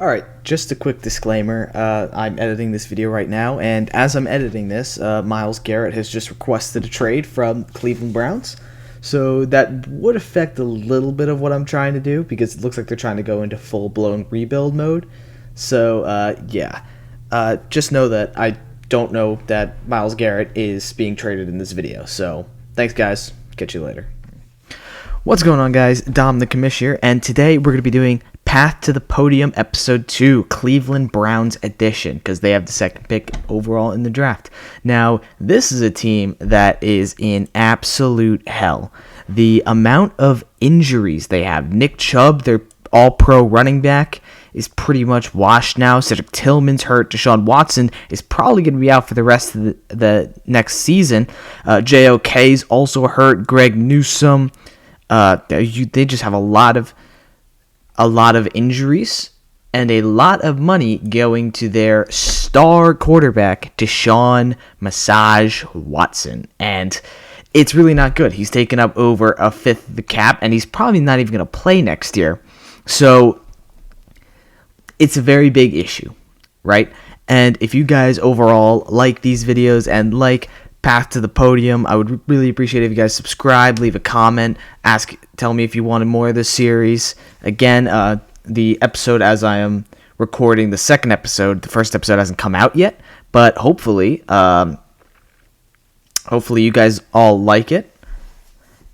Alright, just a quick disclaimer. I'm editing this video right now, and as I'm editing this, Myles Garrett has just requested a trade from Cleveland Browns. So that would affect a little bit of what I'm trying to do, because it looks like they're trying to go into full-blown rebuild mode. So, yeah. Just know that I don't know that Myles Garrett is being traded in this video. So, thanks guys. Catch you later. What's going on, guys? Dom The Commish here, and today we're going to be doing Path to the Podium Episode 2, Cleveland Browns Edition, because they have the second pick overall in the draft. Now, this is a team that is in absolute hell. The amount of injuries they have. Nick Chubb, their all-pro running back, is pretty much washed now. Cedric Tillman's hurt. Deshaun Watson is probably going to be out for the rest of the next season. JOK's also hurt. Greg Newsome. They just have a lot of injuries and a lot of money going to their star quarterback, Deshaun Massage Watson. And it's really not good. He's taken up over a fifth of the cap, and he's probably not even going to play next year. So it's a very big issue, right? And if you guys overall like these videos and like Path to the Podium, I would really appreciate it if you guys subscribe, leave a comment, tell me if you wanted more of this series. Again, the episode as I am recording the second episode, the first episode hasn't come out yet, but hopefully you guys all like it.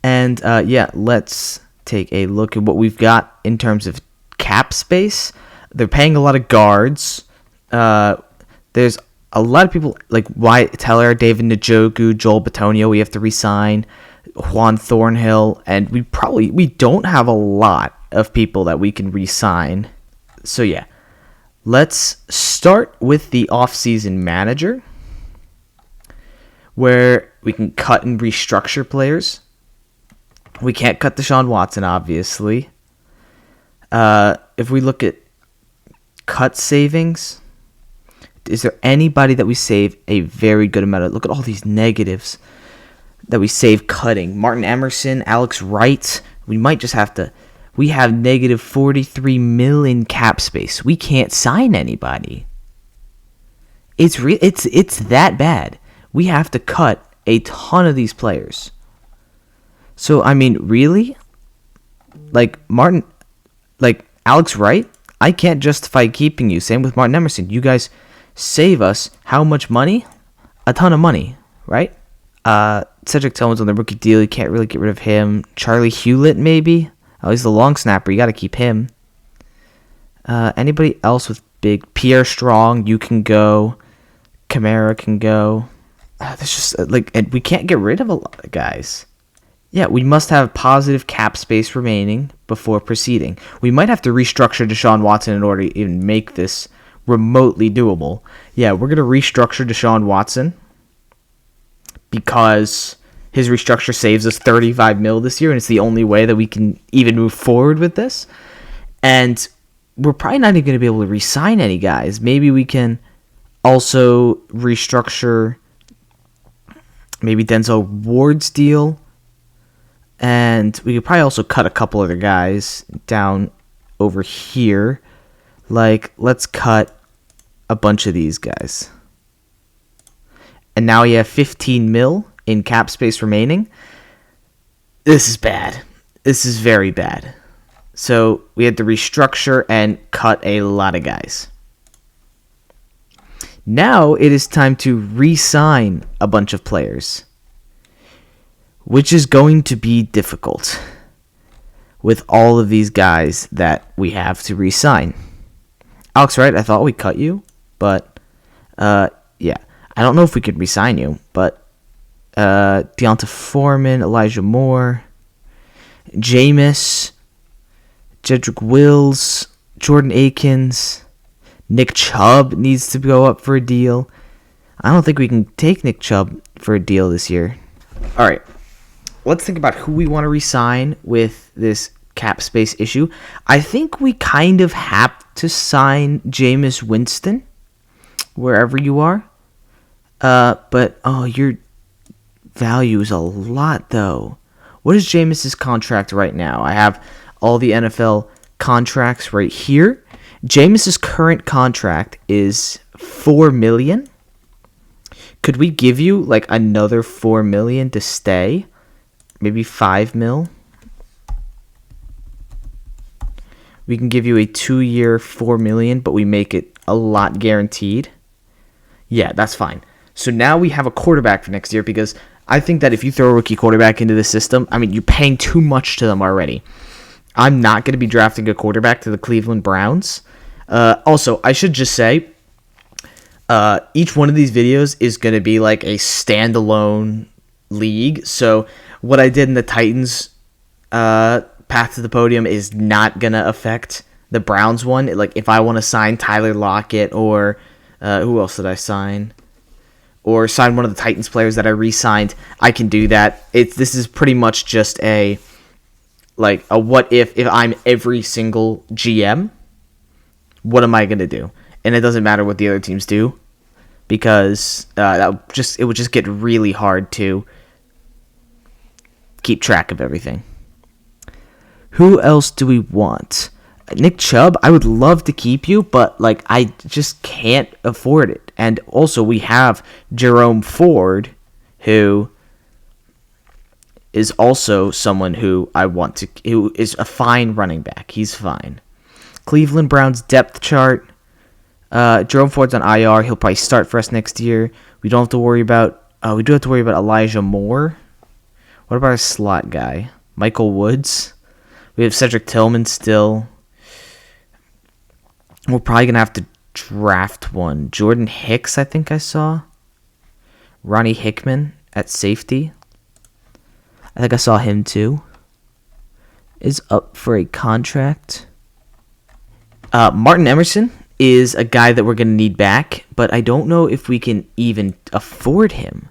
And yeah, let's take a look at what we've got in terms of cap space. They're paying a lot of guards. There's a lot of people like Wyatt Teller, David Njoku, Joel Bitonio. We have to re-sign Juan Thornhill, and we don't have a lot of people that we can re-sign. So yeah, let's start with the offseason manager, where we can cut and restructure players. We can't cut Deshaun Watson, obviously. If we look at cut savings, is there anybody that we save a very good amount of? Look at all these negatives that we save cutting. Martin Emerson, Alex Wright. We might just have to. We have negative 43 million cap space. We can't sign anybody. It's that bad. We have to cut a ton of these players. So I mean, really, like Alex Wright, I can't justify keeping you. Same with Martin Emerson. You guys save us how much money? A ton of money, right? Cedric Tillman's on the rookie deal. You can't really get rid of him. Charlie Hewlett, maybe? Oh, he's the long snapper. You got to keep him. Anybody else with big? Pierre Strong, you can go. Kamara can go. There's just and we can't get rid of a lot of guys. Yeah, we must have positive cap space remaining before proceeding. We might have to restructure Deshaun Watson in order to even make this remotely doable. Yeah, we're going to restructure Deshaun Watson because his restructure saves us $35 million this year, and it's the only way that we can even move forward with this. And we're probably not even going to be able to re-sign any guys. Maybe we can also restructure maybe Denzel Ward's deal. And we could probably also cut a couple other guys down over here. Like, let's cut a bunch of these guys. And now you have 15 mil in cap space remaining. This is bad. This is very bad. So we had to restructure and cut a lot of guys. Now it is time to re-sign a bunch of players, which is going to be difficult with all of these guys that we have to re-sign. Alex Wright, I thought we cut you, but yeah, I don't know if we could re-sign you, but Deonta Foreman, Elijah Moore, Jameis, Jedrick Wills, Jordan Akins, Nick Chubb needs to go up for a deal. I don't think we can take Nick Chubb for a deal this year. All right. Let's think about who we want to re-sign with this cap space issue. I think we kind of have to sign Jameis Winston, wherever you are. But, your value is a lot, though. What is Jameis's contract right now? I have all the NFL contracts right here. Jameis's current contract is $4 million. Could we give you like another $4 million to stay? Maybe $5 million. We can give you a 2-year $4 million, but we make it a lot guaranteed. Yeah, that's fine. So now we have a quarterback for next year, because I think that if you throw a rookie quarterback into the system, I mean, you're paying too much to them already. I'm not going to be drafting a quarterback to the Cleveland Browns. Also, I should just say, each one of these videos is going to be like a standalone league. So what I did in the Titans path to the podium is not going to affect the Browns one. Like, if I want to sign Tyler Lockett, or who else did I sign? Or sign one of the Titans players that I re-signed, I can do that. This is pretty much just a what if I'm every single GM, what am I going to do? And it doesn't matter what the other teams do, because it would just get really hard to keep track of everything. Who else do we want? Nick Chubb, I would love to keep you, but like, I just can't afford it. And also, we have Jerome Ford, who is also someone who who is a fine running back. He's fine. Cleveland Browns depth chart. Jerome Ford's on IR. He'll probably start for us next year. We don't have to worry about. We do have to worry about Elijah Moore. What about our slot guy, Michael Woods? We have Cedric Tillman still. We're probably gonna have to draft one. Jordan Hicks, I think I saw. Ronnie Hickman at safety. I think I saw him too. Is up for a contract. Martin Emerson is a guy that we're going to need back, but I don't know if we can even afford him.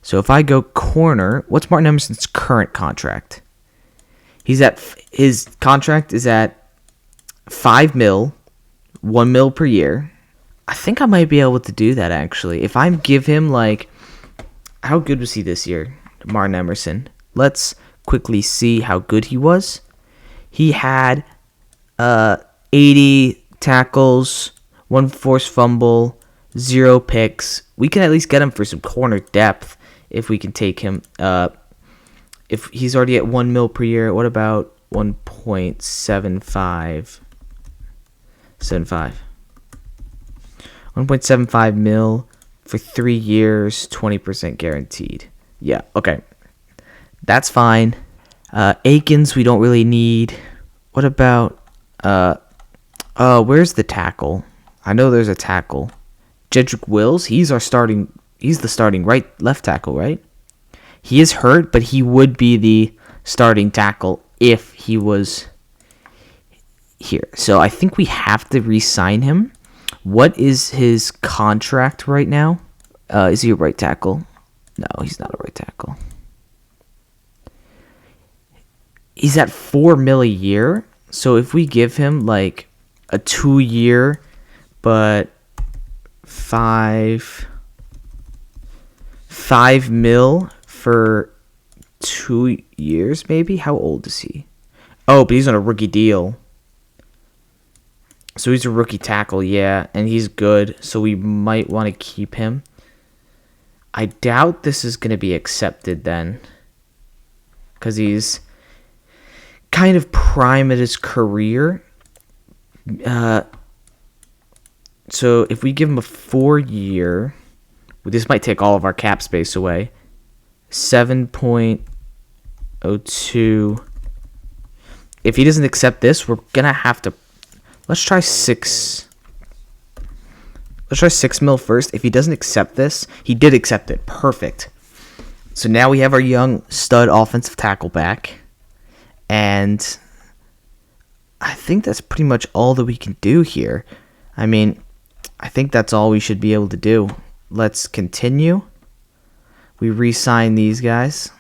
So if I go corner, what's Martin Emerson's current contract? His contract is at $5 million, $1 million per year. I think I might be able to do that, actually. If I give him, like, how good was he this year, Martin Emerson? Let's quickly see how good he was. He had 80 tackles, 1 forced fumble, 0 picks. We can at least get him for some corner depth if we can take him. If he's already at $1 million per year, what about 1.75? 1.75 million for 3 years, 20% guaranteed. Yeah, okay. That's fine. Akins, we don't really need. What about where's the tackle? I know there's a tackle. Jedrick Wills, he's the starting left tackle, right? He is hurt, but he would be the starting tackle if he was here. So I think we have to re-sign him. What is his contract right now? Is he a right tackle? No, he's not a right tackle. He's at $4 million a year. So if we give him like a 2-year, but $5 million for 2 years, maybe? How old is he? Oh, but he's on a rookie deal. So he's a rookie tackle, yeah, and he's good, so we might want to keep him. I doubt this is going to be accepted then, because he's kind of prime at his career. So if we give him a 4-year, this might take all of our cap space away. 7.02. If he doesn't accept this, we're gonna have to. Let's try 6. Let's try 6 mil first. If he doesn't accept this, he did accept it. Perfect. So now we have our young stud offensive tackle back, and I think that's pretty much all that we can do here. I mean, I think that's all we should be able to do. Let's continue. We re-sign these guys.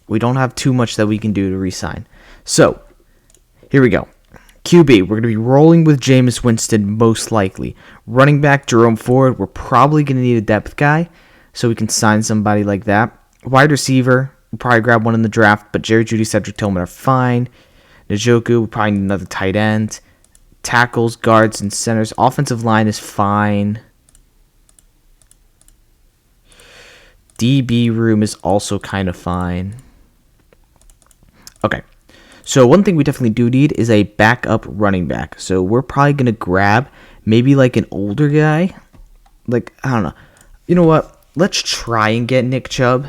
We don't have too much that we can do to re-sign. So, here we go. QB, we're going to be rolling with Jameis Winston most likely. Running back, Jerome Ford, we're probably going to need a depth guy, so we can sign somebody like that. Wide receiver, we'll probably grab one in the draft, but Jerry Jeudy, Cedric Tillman are fine. Njoku, we probably need another tight end. tackles, guards, and centers. Offensive line is fine. DB room is also kind of fine. Okay. So one thing we definitely do need is a backup running back. So we're probably going to grab maybe like an older guy. Like, I don't know. You know what? Let's try and get Nick Chubb.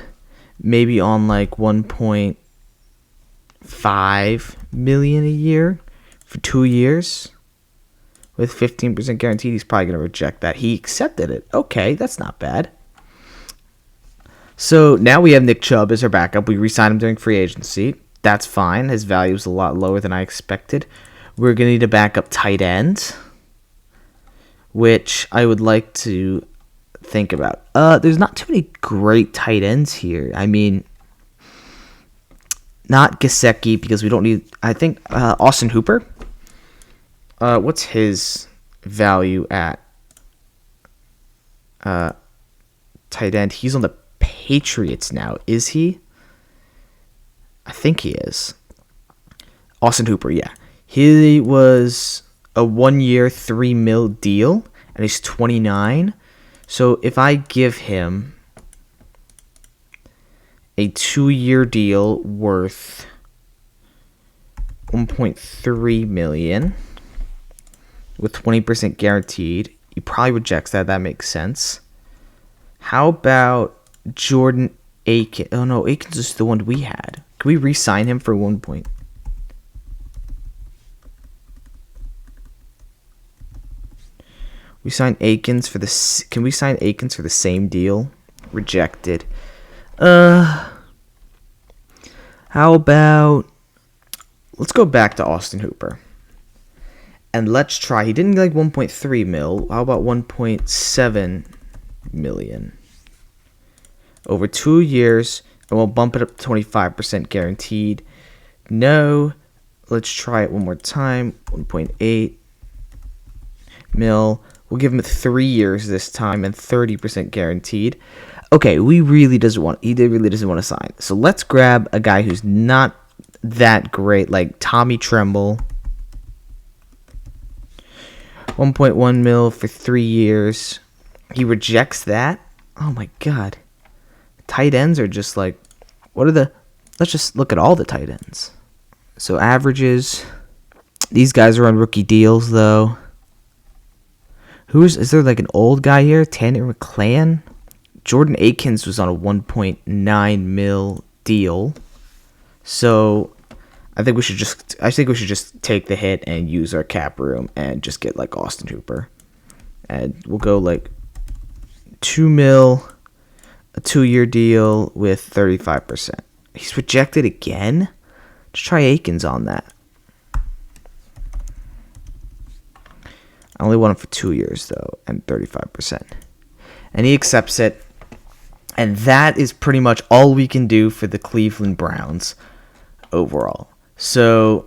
Maybe on like 1.5 million a year for 2 years. With 15% guaranteed, he's probably going to reject that. He accepted it. Okay, that's not bad. So now we have Nick Chubb as our backup. We re-signed him during free agency. That's fine. His value is a lot lower than I expected. We're going to need a backup tight end, which I would like to think about. There's not too many great tight ends here. I mean, not Gesicki because we don't need... I think Austin Hooper. What's his value at tight end? He's on the Patriots now. Is he? I think he is. Austin Hooper, yeah. He was a 1 year, $3 million deal, and he's 29. So if I give him a 2 year deal worth $1.3 million with 20% guaranteed, he probably rejects that. That makes sense. How about Jordan Akins? Oh no, Akins is the one we had. Can we re-sign him for 1 point? We signed Akins for the. Can we sign Akins for the same deal? Rejected. How about? Let's go back to Austin Hooper. And let's try. He didn't like 1.3 mil. How about 1.7 million? Over 2 years, and we'll bump it up to 25% guaranteed. No. Let's try it one more time. 1.8 mil. We'll give him 3 years this time and 30% guaranteed. Okay, he really doesn't want to sign. So let's grab a guy who's not that great, like Tommy Tremble. 1.1 mil for 3 years. He rejects that. Oh my god. Tight ends are just like, what are the... Let's just look at all the tight ends. So averages. These guys are on rookie deals, though. Is there like an old guy here? Tanner McClan? Jordan Akins was on a 1.9 mil deal. So I think we should just take the hit and use our cap room and just get like Austin Hooper. And we'll go like 2 mil, a 2 year deal with 35%. He's rejected again? Let's try Akins on that. I only want him for 2 years, though, and 35%. And he accepts it. And that is pretty much all we can do for the Cleveland Browns overall. So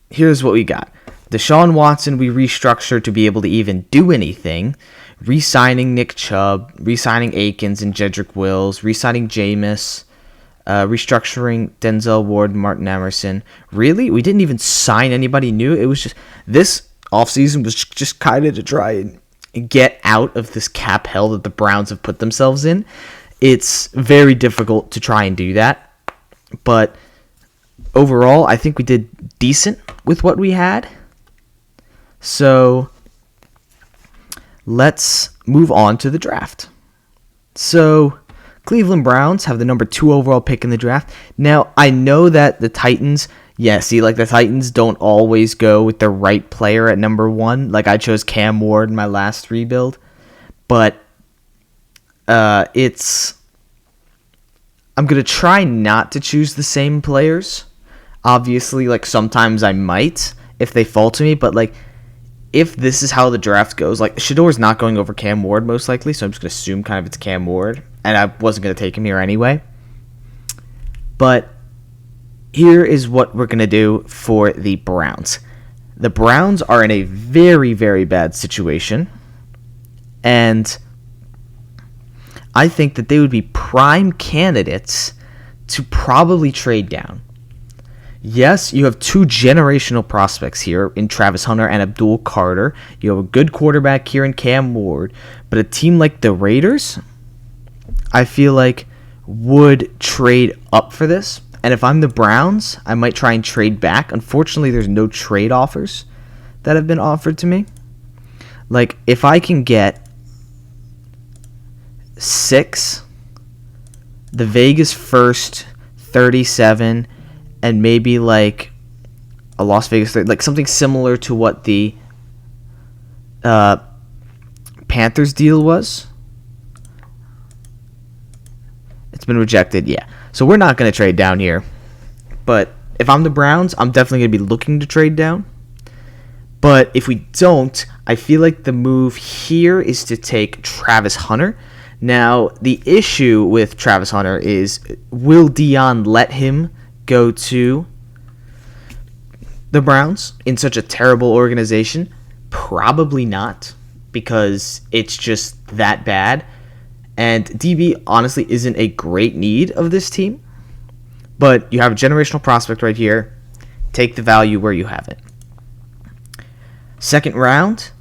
here's what we got. Deshaun Watson, we restructured to be able to even do anything. Re-signing Nick Chubb, re-signing Akins and Jedrick Wills, re-signing Jameis, restructuring Denzel Ward and Martin Emerson. Really? We didn't even sign anybody new. It was just... This offseason was just kind of to try and get out of this cap hell that the Browns have put themselves in. It's very difficult to try and do that. But overall, I think we did decent with what we had. So let's move on to the draft. So Cleveland Browns have the number 2 overall pick in the draft. Now, I know that the Titans... Yeah, see, like, the Titans don't always go with the right player at number 1. Like, I chose Cam Ward in my last rebuild. But, I'm going to try not to choose the same players. Obviously, like, sometimes I might if they fall to me. But, like, if this is how the draft goes, like, Shador's not going over Cam Ward, most likely. So I'm just going to assume kind of it's Cam Ward. And I wasn't going to take him here anyway. But here is what we're going to do for the Browns. The Browns are in a very, very bad situation. And I think that they would be prime candidates to probably trade down. Yes, you have two generational prospects here in Travis Hunter and Abdul Carter. You have a good quarterback here in Cam Ward. But a team like the Raiders, I feel like, would trade up for this. And if I'm the Browns, I might try and trade back. Unfortunately, there's no trade offers that have been offered to me. Like, if I can get 6, the Vegas first, 37, and maybe like a Las Vegas 30, like something similar to what the Panthers deal was. It's been rejected, yeah. So we're not going to trade down here. But if I'm the Browns, I'm definitely going to be looking to trade down. But if we don't, I feel like the move here is to take Travis Hunter. Now, the issue with Travis Hunter is, will Dion let him go to the Browns in such a terrible organization? Probably not, because it's just that bad. And DB honestly isn't a great need of this team. But you have a generational prospect right here. Take the value where you have it. Second round,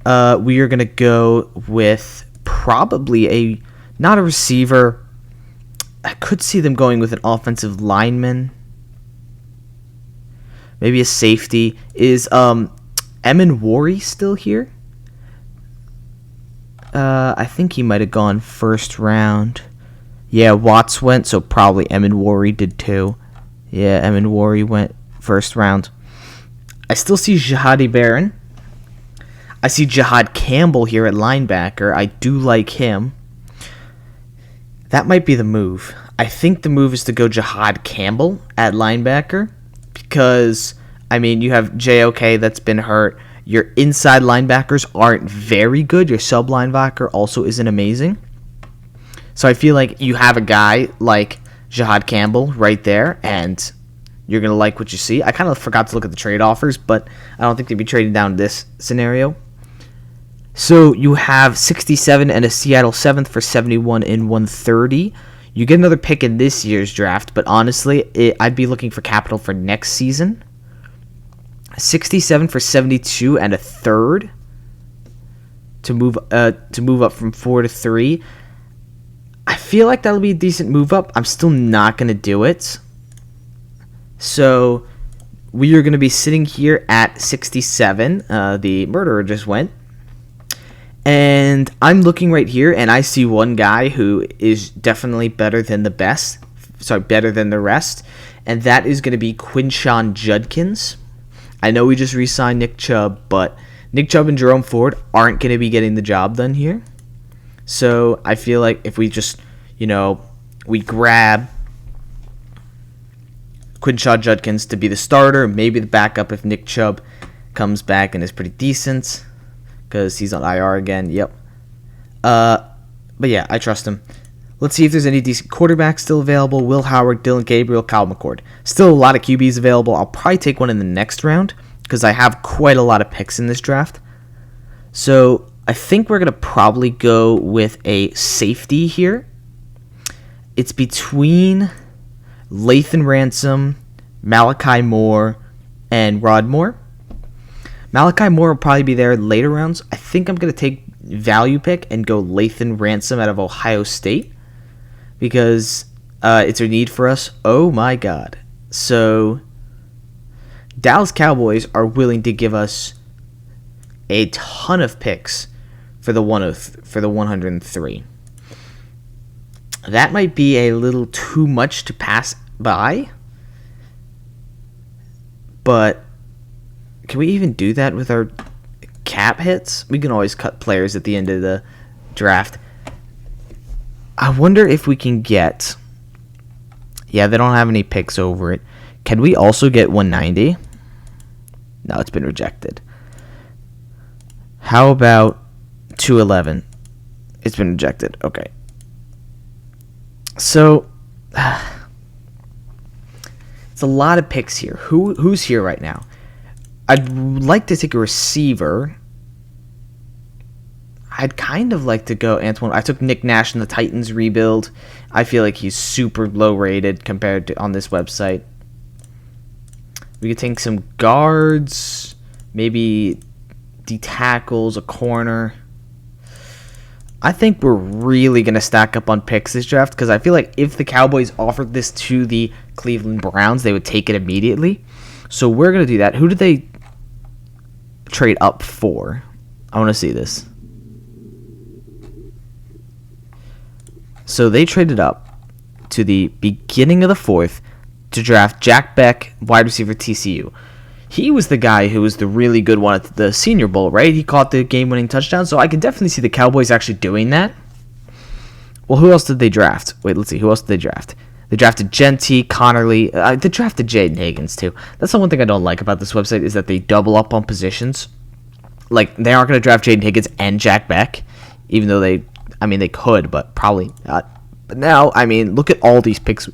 we are going to go with probably not a receiver. I could see them going with an offensive lineman. Maybe a safety. Is Emin Wari still here? I think he might have gone first round. Yeah, Watts went, so probably Emin Wari did too. Yeah, Emin Wari went first round. I still see Jahadi Barron. I see Jahad Campbell here at linebacker. I do like him. That might be the move. I think the move is to go Jahad Campbell at linebacker because, I mean, you have JOK that's been hurt. Your inside linebackers aren't very good. Your sub linebacker also isn't amazing. So I feel like you have a guy like Jahad Campbell right there, and you're going to like what you see. I kind of forgot to look at the trade offers, but I don't think they'd be trading down this scenario. So you have 67 and a Seattle 7th for 71 and 130. You get another pick in this year's draft, but honestly, I'd be looking for capital for next season. 67 for 72 and a third to move up from 4 to 3. I feel like that'll be a decent move up. I'm still not going to do it. So we are going to be sitting here at 67. The murderer just went. And I'm looking right here, and I see one guy who is definitely better than the rest, and that is going to be Quinshon Judkins. I know we just re-signed Nick Chubb, but Nick Chubb and Jerome Ford aren't going to be getting the job done here. So I feel like if we just, we grab Quinshon Judkins to be the starter, maybe the backup if Nick Chubb comes back and is pretty decent, because he's on IR again. Yep. But yeah, I trust him. Let's see if there's any decent quarterbacks still available. Will Howard, Dylan Gabriel, Kyle McCord. Still a lot of QBs available. I'll probably take one in the next round because I have quite a lot of picks in this draft. So I think we're going to probably go with a safety here. It's between Lathan Ransom, Malachi Moore, and Rod Moore. Malachi Moore will probably be there later rounds. I think I'm going to take value pick and go Lathan Ransom out of Ohio State because it's a need for us. Oh my God. So Dallas Cowboys are willing to give us a ton of picks for the 103. That might be a little too much to pass by, but can we even do that with our cap hits? We can always cut players at the end of the draft. I wonder if we can get... Yeah, they don't have any picks over it. Can we also get 190? No, it's been rejected. How about 211? It's been rejected. Okay. So, it's a lot of picks here. Who's here right now? I'd like to take a receiver. I'd kind of like to go Antoine. I took Nick Nash in the Titans rebuild. I feel like he's super low rated compared to on this website. We could take some guards, maybe D tackles, a corner. I think we're really going to stack up on picks this draft because I feel like if the Cowboys offered this to the Cleveland Browns, they would take it immediately. So we're going to do that. Who did they trade up for? I want to see this. So they traded up to the beginning of the 4th to draft Jack Beck, wide receiver, TCU. He was the guy who was the really good one at the Senior Bowl, right? He caught the game-winning touchdown, so I can definitely see the Cowboys actually doing that. Well, who else did they draft? Wait, let's see. Who else did they draft? They drafted Genty, Connerly. They drafted Jaden Higgins, too. That's the one thing I don't like about this website is that they double up on positions. Like, they aren't going to draft Jaden Higgins and Jack Beck, even though they could, but probably not. But now, look at all these picks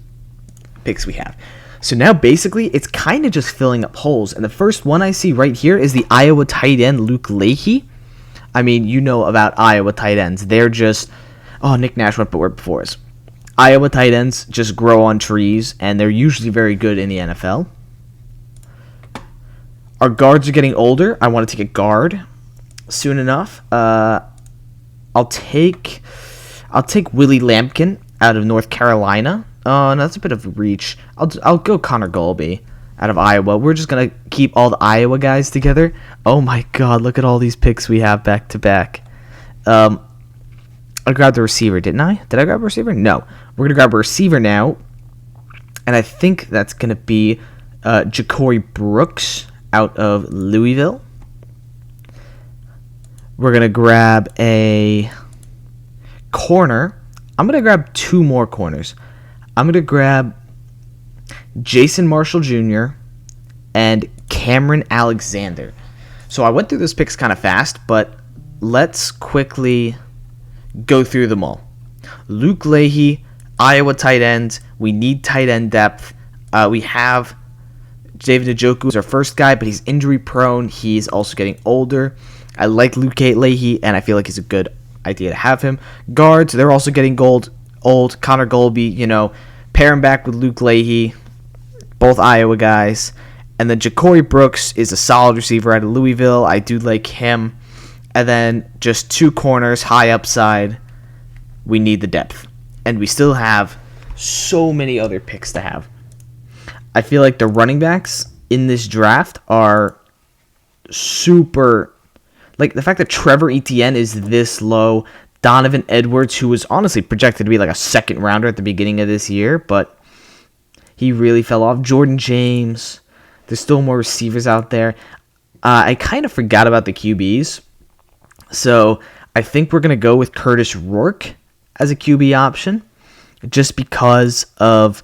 we have. So now, basically, it's kind of just filling up holes. And the first one I see right here is the Iowa tight end, Luke Leahy. You know about Iowa tight ends. They're just... Oh, Nick Nash went before us. Iowa tight ends just grow on trees, and they're usually very good in the NFL. Our guards are getting older. I want to take a guard soon enough. I'll take Willie Lampkin out of North Carolina. Oh, no, that's a bit of a reach. I'll go Connor Golby out of Iowa. We're just going to keep all the Iowa guys together. Oh, my God. Look at all these picks we have back to back. I grabbed the receiver, didn't I? Did I grab a receiver? No. We're going to grab a receiver now. And I think that's going to be Ja'Cory Brooks out of Louisville. We're going to grab a corner. I'm going to grab 2 more corners. I'm going to grab Jason Marshall Jr. and Cameron Alexander. So I went through those picks kind of fast, but let's quickly go through them all. Luke Leahy, Iowa tight end. We need tight end depth. We have David Njoku is our first guy, but he's injury prone. He's also getting older. I like Luke Leahy, and I feel like he's a good idea to have him. Guards, they're also getting old. Connor Golby, pair him back with Luke Leahy, both Iowa guys. And then Ja'Cory Brooks is a solid receiver out of Louisville. I do like him. And then just 2 corners, high upside. We need the depth. And we still have so many other picks to have. I feel like the running backs in this draft are super... Like, the fact that Trevor Etienne is this low, Donovan Edwards, who was honestly projected to be like a second rounder at the beginning of this year, but he really fell off. Jordan James. There's still more receivers out there. I kind of forgot about the QBs. So I think we're going to go with Curtis Rourke as a QB option just because of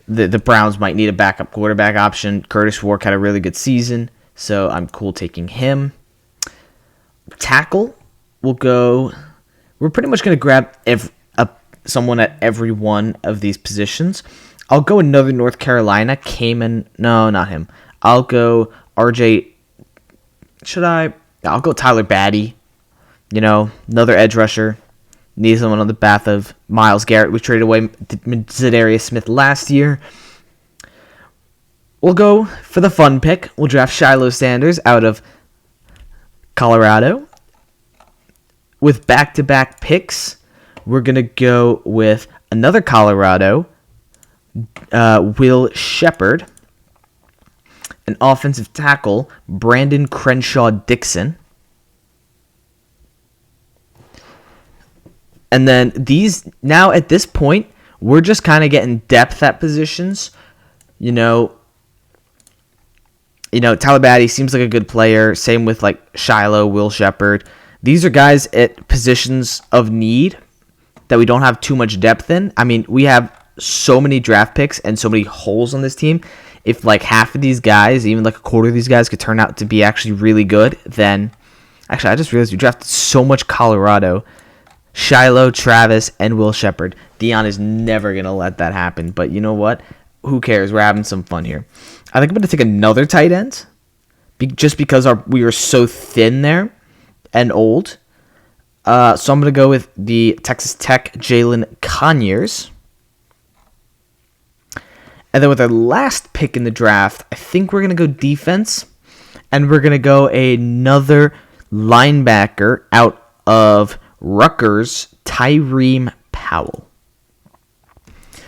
the Browns might need a backup quarterback option. Curtis Rourke had a really good season, so I'm cool taking him. Tackle, we're pretty much going to grab someone at every one of these positions. I'll go another North Carolina. No, not him. I'll go RJ. I'll go Tyler Batty. Another edge rusher. Need someone on the path of Myles Garrett. We traded away Zadarius Smith last year. We'll go for the fun pick. We'll draft Shiloh Sanders out of Colorado. With back-to-back picks, we're going to go with another Colorado, Will Shepard, an offensive tackle, Brandon Crenshaw-Dixon. And then now at this point, we're just kind of getting depth at positions. Tyler Batty seems like a good player. Same with like Shiloh, Will Shepard. These are guys at positions of need that we don't have too much depth in. We have so many draft picks and so many holes on this team. If like half of these guys, even like a quarter of these guys could turn out to be actually really good, then... Actually, I just realized we drafted so much Colorado. Shiloh, Travis, and Will Shepard. Dion is never going to let that happen. But you know what? Who cares? We're having some fun here. I think I'm going to take another tight end. Just because we were so thin there and old. So I'm going to go with the Texas Tech Jalen Conyers. And then with our last pick in the draft, I think we're going to go defense. And we're going to go another linebacker out of Rutgers, Tyreem Powell.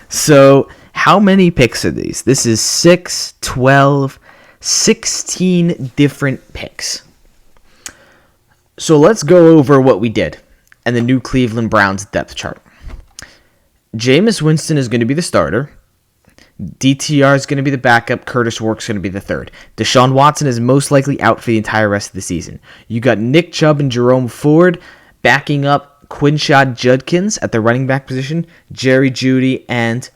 So how many picks are these? This is 6, 12, 16 different picks. So let's go over what we did and the new Cleveland Browns depth chart. Jameis Winston is going to be the starter. DTR is going to be the backup. Curtis Rourke's going to be the third. Deshaun Watson is most likely out for the entire rest of the season. You got Nick Chubb and Jerome Ford backing up Quinshad Judkins at the running back position. Jerry Jeudy and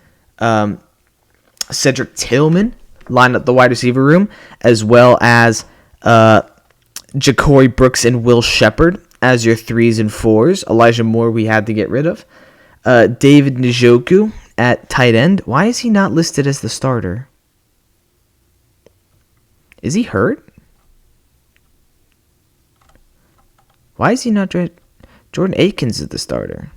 Cedric Tillman line up the wide receiver room, as well as Ja'Cory Brooks and Will Shepard as your 3s and 4s. Elijah Moore we had to get rid of. David Njoku at tight end. Why is he not listed as the starter? Is he hurt? Why is he not... Jordan Akins is the starter.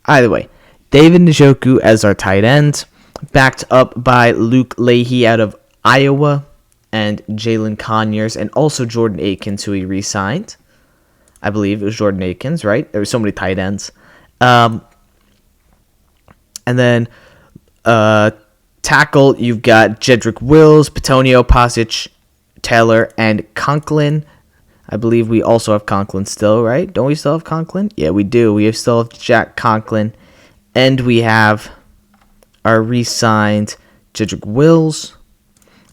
Either way, David Njoku as our tight end, backed up by Luke Leahy out of Iowa, and Jalen Conyers, and also Jordan Akins, who he re-signed. I believe it was Jordan Akins, right? There were so many tight ends. And then tackle, you've got Jedrick Wills, Petonio, Pasic, Taylor, and Conklin. I believe we also have Conklin still, right? Don't we still have Conklin? Yeah, we do. We still have Jack Conklin. And we have our re-signed Jedrick Wills,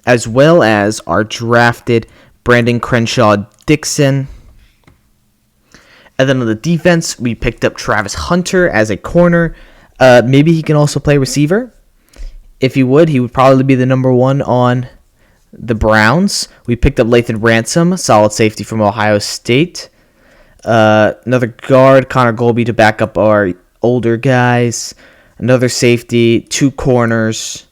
as well as our drafted Brandon Crenshaw Dixon. And then on the defense, we picked up Travis Hunter as a corner. Maybe he can also play receiver. If he would probably be the number 1 on the Browns. We picked up Lathan Ransom, solid safety from Ohio State. Another guard, Connor Golby, to back up our older guys. Another safety, 2 corners.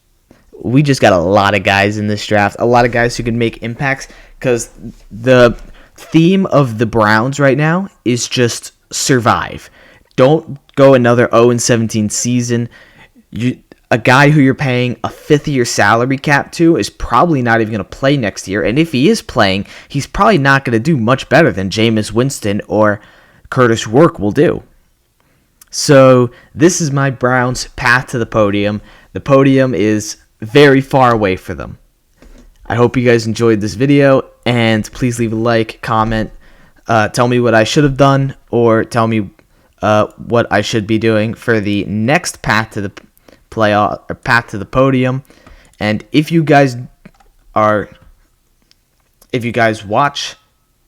We just got a lot of guys in this draft. A lot of guys who can make impacts, because the theme of the Browns right now is just survive. Don't go another 0-17 season. A guy who you're paying a 5th-year salary cap to is probably not even going to play next year. And if he is playing, he's probably not going to do much better than Jameis Winston or Curtis Rourke will do. So this is my Browns' path to the podium. The podium is very far away for them. I hope you guys enjoyed this video, and please leave a like, comment, tell me what I should have done, or tell me what I should be doing for the next path to the playoff or path to the podium. And if you guys watch,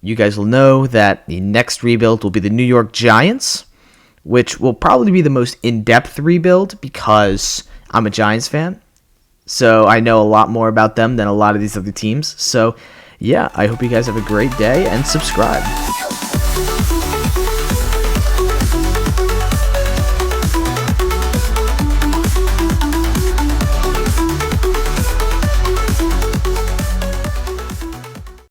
you guys will know that the next rebuild will be the New York Giants, which will probably be the most in-depth rebuild because I'm a Giants fan. So I know a lot more about them than a lot of these other teams. So yeah, I hope you guys have a great day and subscribe.